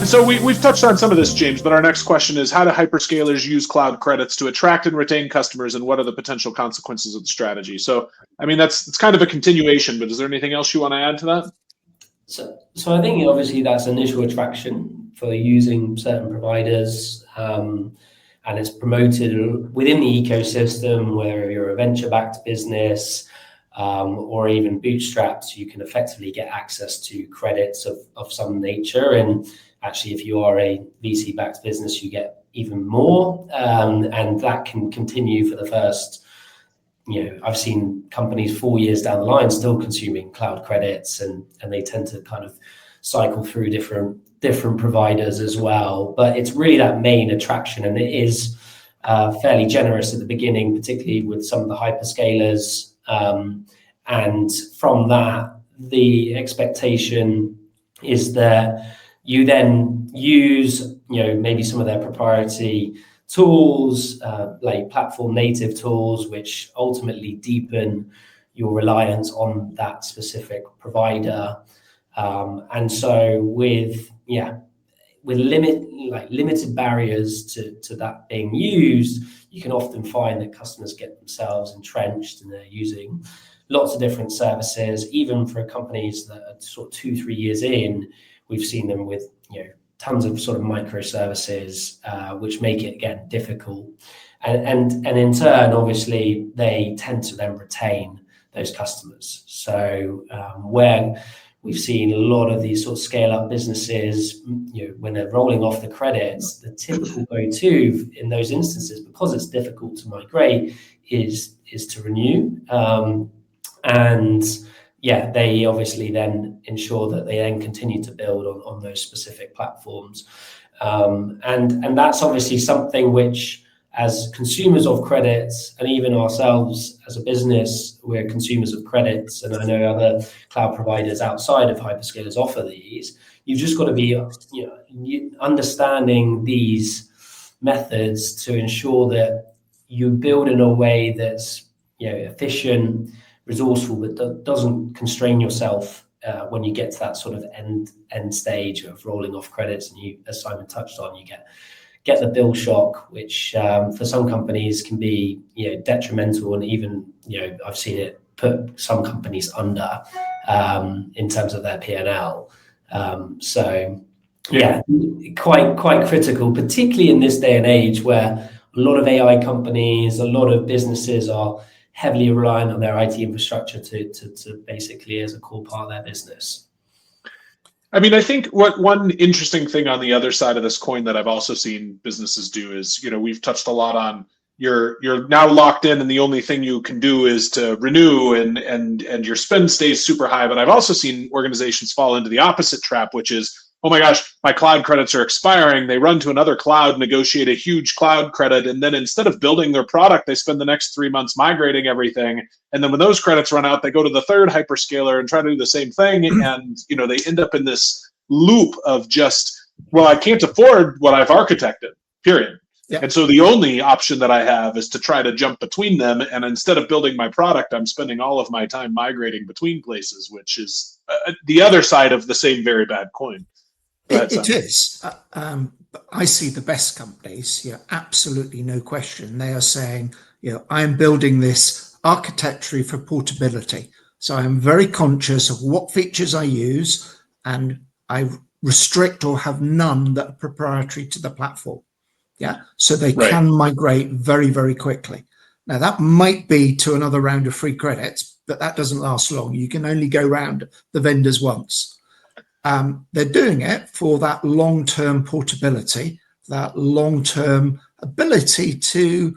And so we've touched on some of this, James, but our next question is, how do hyperscalers use cloud credits to attract and retain customers, and what are the potential consequences of the strategy? So, I mean, it's kind of a continuation, but is there anything else you want to add to that? So I think obviously that's initial attraction for using certain providers, and it's promoted within the ecosystem, whether you're a venture-backed business or even bootstrapped, you can effectively get access to credits of some nature. And actually, if you are a VC-backed business, you get even more, and that can continue for the first, I've seen companies 4 years down the line still consuming cloud credits, and they tend to kind of cycle through different providers as well. But it's really that main attraction, and it is fairly generous at the beginning, particularly with some of the hyperscalers. And from that, the expectation is that you then use, maybe some of their proprietary tools, like platform native tools, which ultimately deepen your reliance on that specific provider. And so with limited barriers to that being used, you can often find that customers get themselves entrenched and they're using lots of different services. Even for companies that are sort of 2-3 years in, we've seen them with tons of sort of microservices, which make it again difficult. And in turn, obviously, they tend to then retain those customers. So where we've seen a lot of these sort of scale-up businesses, when they're rolling off the credits, the typical go-to in those instances, because it's difficult to migrate, is to renew. They obviously then ensure that they then continue to build on those specific platforms. And that's obviously something which, as consumers of credits, and even ourselves as a business, we're consumers of credits, and I know other cloud providers outside of hyperscalers offer these. You've just got to be understanding these methods to ensure that you build in a way that's efficient, resourceful, but doesn't constrain yourself when you get to that sort of end stage of rolling off credits. And you, as Simon touched on, you get the bill shock, which for some companies can be detrimental, and even I've seen it put some companies under in terms of their P&L. Quite critical, particularly in this day and age where a lot of AI companies, a lot of businesses are heavily reliant on their IT infrastructure to basically as a core part of their business. I mean, I think one interesting thing on the other side of this coin that I've also seen businesses do is, we've touched a lot on you're now locked in, and the only thing you can do is to renew, and your spend stays super high. But I've also seen organizations fall into the opposite trap, which is, oh my gosh, my cloud credits are expiring. They run to another cloud, negotiate a huge cloud credit, and then instead of building their product, they spend the next 3 months migrating everything. And then when those credits run out, they go to the third hyperscaler and try to do the same thing. And they end up in this loop of just, well, I can't afford what I've architected, period. Yeah. And so the only option that I have is to try to jump between them. And instead of building my product, I'm spending all of my time migrating between places, which is the other side of the same very bad coin. It is. I see the best companies, absolutely no question. They are saying, I'm building this architecture for portability. So I'm very conscious of what features I use, and I restrict or have none that are proprietary to the platform. So they can migrate very, very quickly. Now, that might be to another round of free credits, but that doesn't last long. You can only go round the vendors once. They're doing it for that long-term portability, that long-term ability to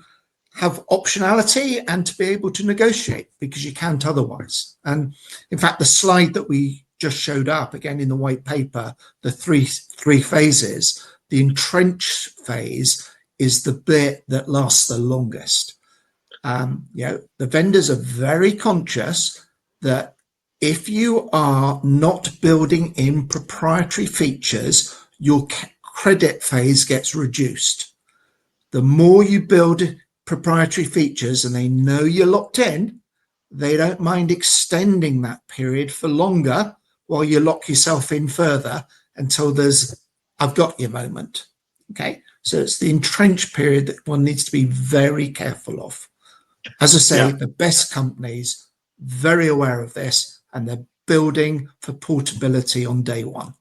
have optionality and to be able to negotiate, because you can't otherwise. And in fact, the slide that we just showed up again in the white paper, the three phases, the entrenched phase is the bit that lasts the longest. The vendors are very conscious that if you are not building in proprietary features, your credit phase gets reduced. The more you build proprietary features and they know you're locked in, they don't mind extending that period for longer while you lock yourself in further until there's I've got your moment. Okay. So it's the entrenched period that one needs to be very careful of. As I say, the best companies very aware of this, and they're building for portability on day one.